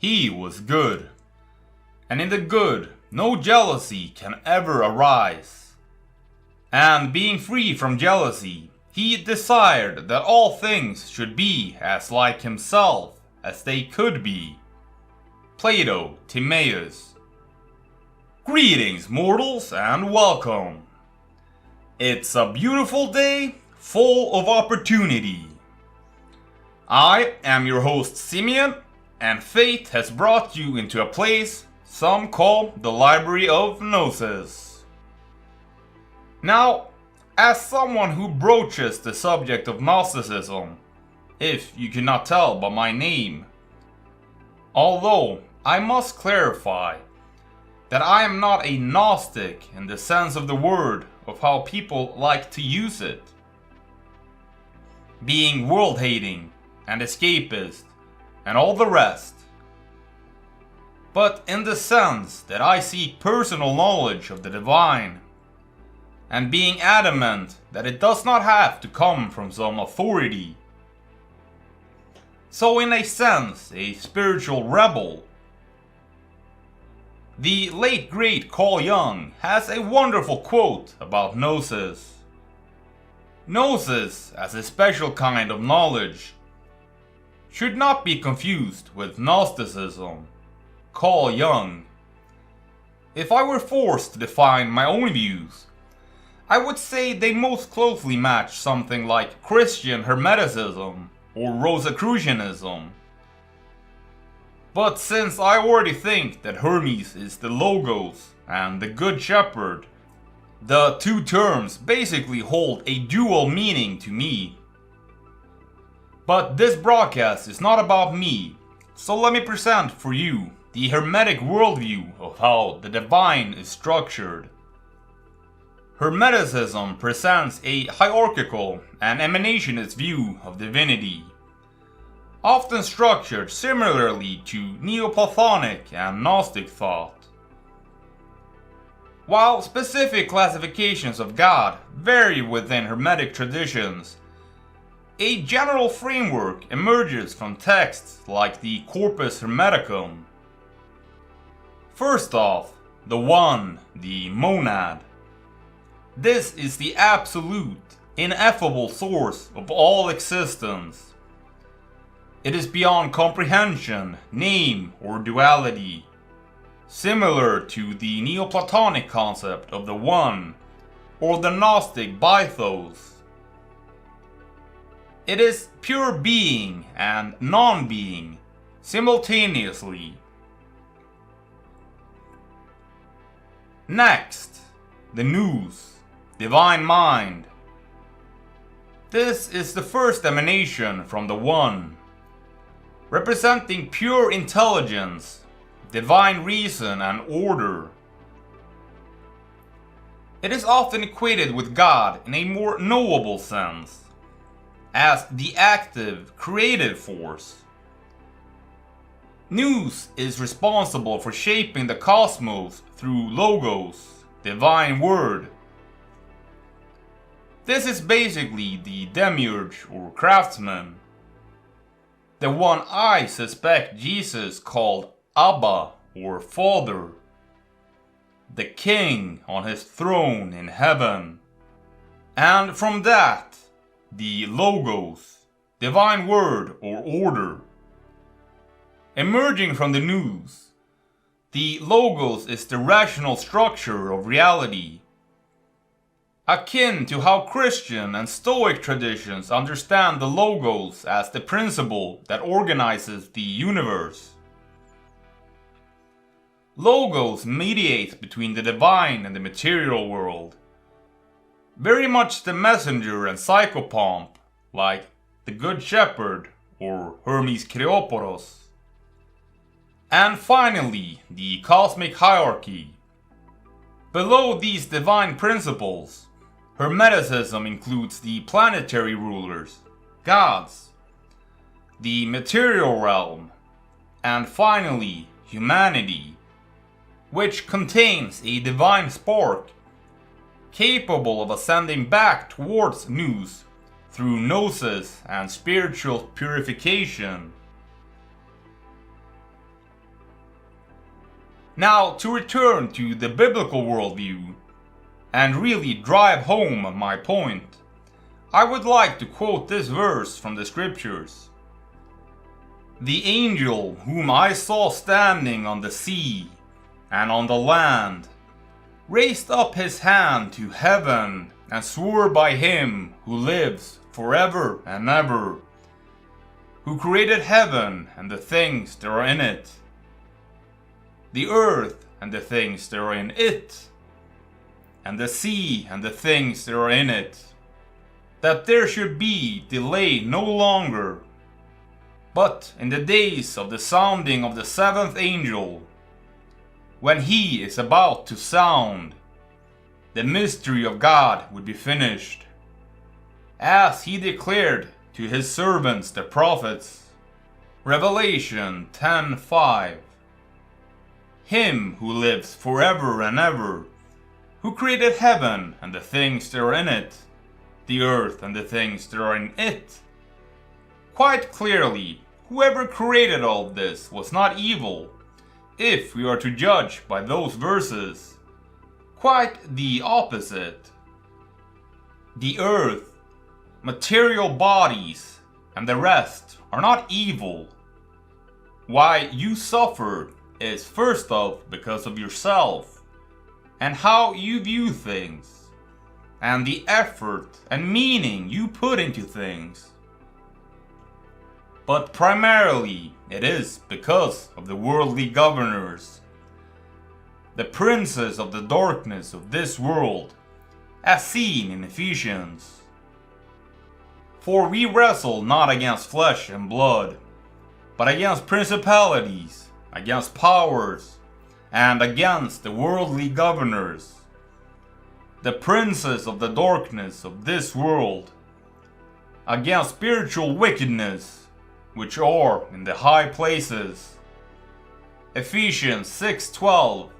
He was good, and in the good no jealousy can ever arise. And being free from jealousy, he desired that all things should be as like himself as they could be. Plato, Timaeus. Greetings, mortals, and welcome. It's a beautiful day, full of opportunity. I am your host Simeon, and fate has brought you into a place some call the Library of Gnosis. Now, as someone who broaches the subject of Gnosticism, if you cannot tell by my name, although I must clarify that I am not a Gnostic in the sense of the word of how people like to use it, being world-hating and escapist and all the rest, but in the sense that I seek personal knowledge of the divine, and being adamant that it does not have to come from some authority. So in a sense, a spiritual rebel. The late great Carl Jung has a wonderful quote about Gnosis. Gnosis, as a special kind of knowledge, should not be confused with Gnosticism. Carl Jung. If I were forced to define my own views, I would say they most closely match something like Christian Hermeticism or Rosicrucianism. But since I already think that Hermes is the Logos and the Good Shepherd, the two terms basically hold a dual meaning to me. But this broadcast is not about me, so let me present for you the Hermetic worldview of how the divine is structured. Hermeticism presents a hierarchical and emanationist view of divinity, often structured similarly to Neoplatonic and Gnostic thought. While specific classifications of God vary within Hermetic traditions, a general framework emerges from texts like the Corpus Hermeticum. First off, the One, the Monad. This is the absolute, ineffable source of all existence. It is beyond comprehension, name, or duality, similar to the Neoplatonic concept of the One, or the Gnostic Bythos. It is pure being and non-being, simultaneously. Next, the Nous, Divine Mind. This is the first emanation from the One, representing pure intelligence, divine reason, and order. It is often equated with God in a more knowable sense, as the active, creative force. Nous is responsible for shaping the cosmos through Logos, divine word. This is basically the Demiurge or craftsman, the one I suspect Jesus called Abba or Father, the king on his throne in heaven. And from that, the Logos, divine word or order. Emerging from the Nous, the Logos is the rational structure of reality, akin to how Christian and Stoic traditions understand the Logos as the principle that organizes the universe. Logos mediates between the divine and the material world, very much the messenger and psychopomp, like the Good Shepherd or Hermes Kreoporos. And finally, the cosmic hierarchy. Below these divine principles, Hermeticism includes the planetary rulers, gods, the material realm, and finally, humanity, which contains a divine spark capable of ascending back towards Nous through Gnosis and spiritual purification. Now, to return to the biblical worldview, and really drive home my point, I would like to quote this verse from the scriptures. "The angel whom I saw standing on the sea and on the land raised up his hand to heaven and swore by him who lives forever and ever, who created heaven and the things that are in it, the earth and the things that are in it, and the sea and the things that are in it, that there should be delay no longer, but in the days of the sounding of the seventh angel, when he is about to sound, the mystery of God would be finished, as he declared to his servants the prophets." Revelation 10:5. "Him who lives forever and ever, who created heaven and the things that are in it, the earth and the things that are in it." Quite clearly, whoever created all this was not evil, if we are to judge by those verses. Quite the opposite. The earth, material bodies, and the rest are not evil. Why you suffer is first off because of yourself, and how you view things, and the effort and meaning you put into things. But primarily it is because of the worldly governors, the princes of the darkness of this world, as seen in Ephesians. "For we wrestle not against flesh and blood, but against principalities, against powers, and against the worldly governors, the princes of the darkness of this world, against spiritual wickedness, which are in the high places." Ephesians 6:12,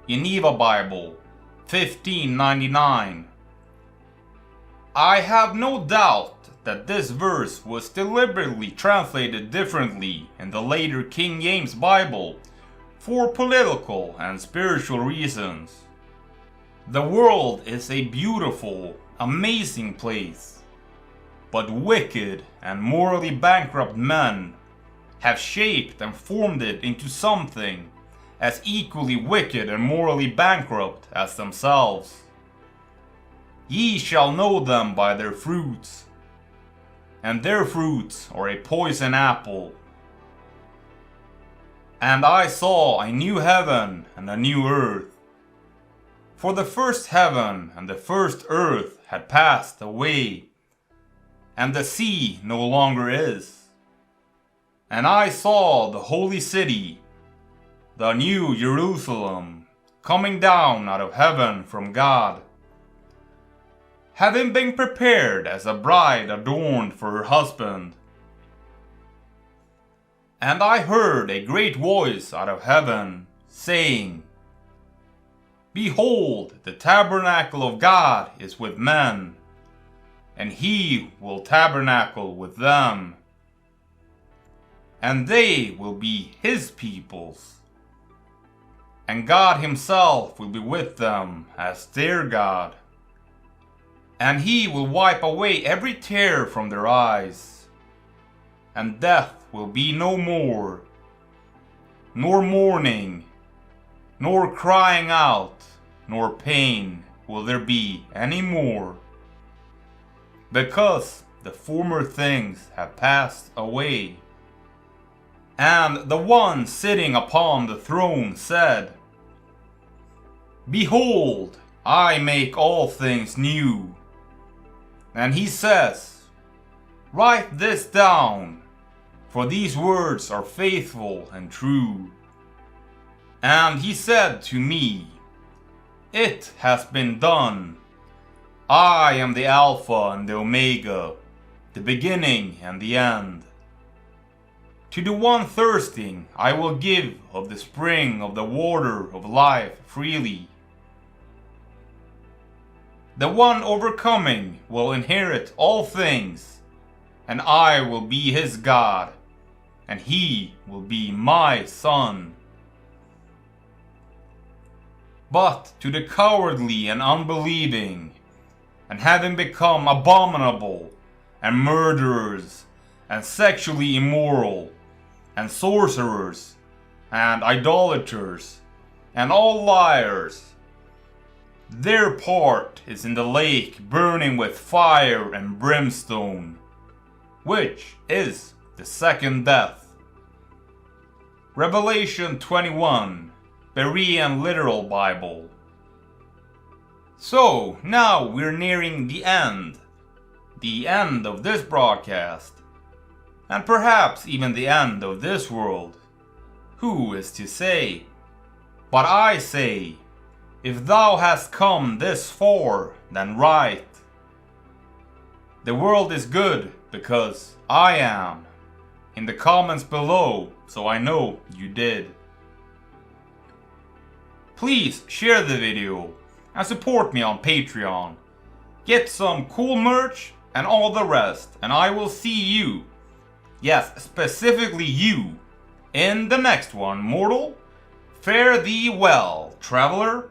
Geneva Bible, 1599. I have no doubt that this verse was deliberately translated differently in the later King James Bible for political and spiritual reasons. The world is a beautiful, amazing place, but wicked and morally bankrupt men have shaped and formed it into something as equally wicked and morally bankrupt as themselves. "Ye shall know them by their fruits, and their fruits are a poison apple. And I saw a new heaven and a new earth, for the first heaven and the first earth had passed away, and the sea no longer is. And I saw the holy city, the new Jerusalem, coming down out of heaven from God, having been prepared as a bride adorned for her husband. And I heard a great voice out of heaven, saying, Behold, the tabernacle of God is with men, and he will tabernacle with them, and they will be his peoples, and God himself will be with them as their God. And he will wipe away every tear from their eyes, and death will be no more, nor mourning, nor crying out, nor pain will there be any more, because the former things have passed away. And the one sitting upon the throne said, Behold, I make all things new. And he says, Write this down, for these words are faithful and true. And he said to me, It has been done. I am the Alpha and the Omega, the beginning and the end. To the one thirsting I will give of the spring of the water of life freely. The one overcoming will inherit all things, and I will be his God, and he will be my son. but to the cowardly and unbelieving, and having become abominable, and murderers, and sexually immoral, and sorcerers, and idolaters, and all liars. Their part is in the lake burning with fire and brimstone, which is the second death. Revelation 21, Berean Literal Bible. So, now we're nearing the end of this broadcast, and perhaps even the end of this world. Who is to say? But I say, if thou hast come this far, then right. The world is good because I am. In the comments below, so I know you did. Please share the video and support me on Patreon. Get some cool merch and all the rest, and I will see you, yes, specifically you, in the next one, mortal. Fare thee well, traveler.